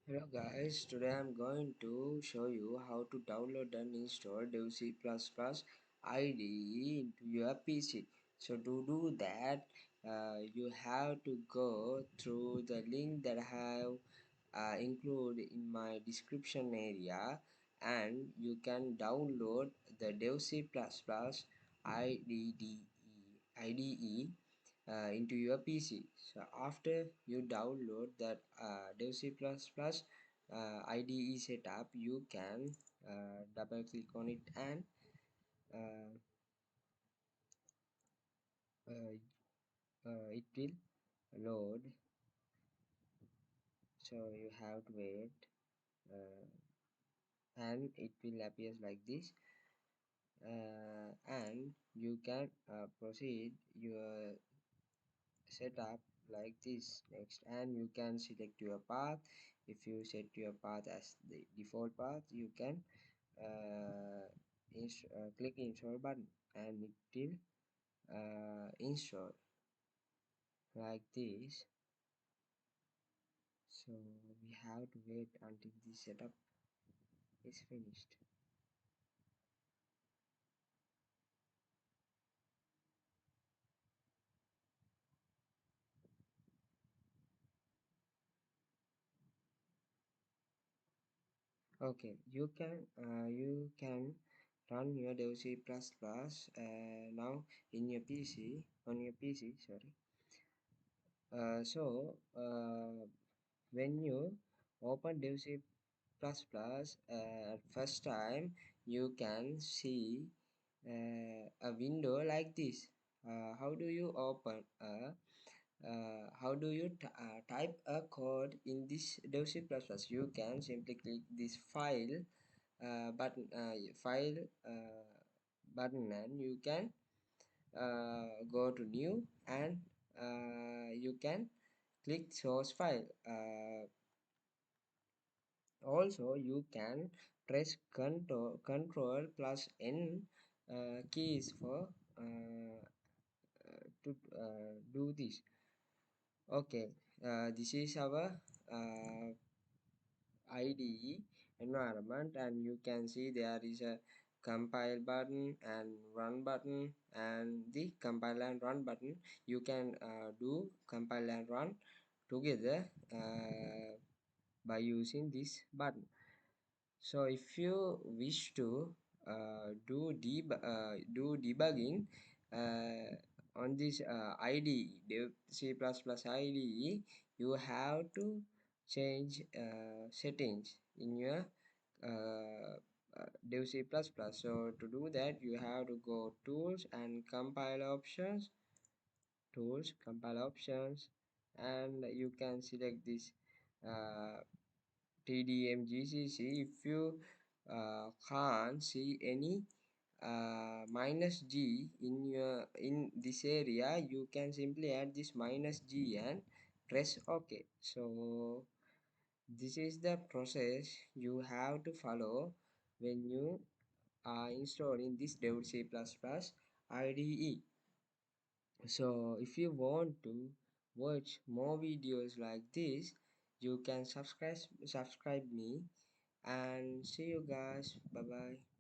Hello guys, today I'm going to show you how to download and install Dev C IDE into your PC. So to do that, you have to go through the link that I have included in my description area, and you can download the Dev C IDE into your PC. So after you download that Dev C++ IDE setup, you can double click on it, and uh, uh, it will load. So you have to wait, uh, and it will appear like this, and you can proceed your setup like this next, and you can select your path. If you set your path as the default path, you can click install button, and it will install like this. So we have to wait until the setup is finished. Okay, you can run your Dev C++ now in your PC, on your PC, sorry. When you open Dev C++, first time, you can see a window like this. How do you how do you type a code in this Dev C++? You can simply click this file button, and you can go to new, and you can click source file. Also you can press control plus n keys for to do this. Okay, this is our IDE environment, and you can see there is a compile button and run button, and the compile and run button, you can do compile and run together by using this button. So if you wish to do debugging on this IDE, Dev C++ IDE, you have to change settings in your Dev C++. So to do that, you have to go tools and compile options, and you can select this uh, TDMGCC. If you can't see any minus G in this area, you can simply add this minus G and press OK. So this is the process you have to follow when you are installing this Dev C++ IDE. So if you want to watch more videos like this, you can subscribe me, and see you guys. Bye bye.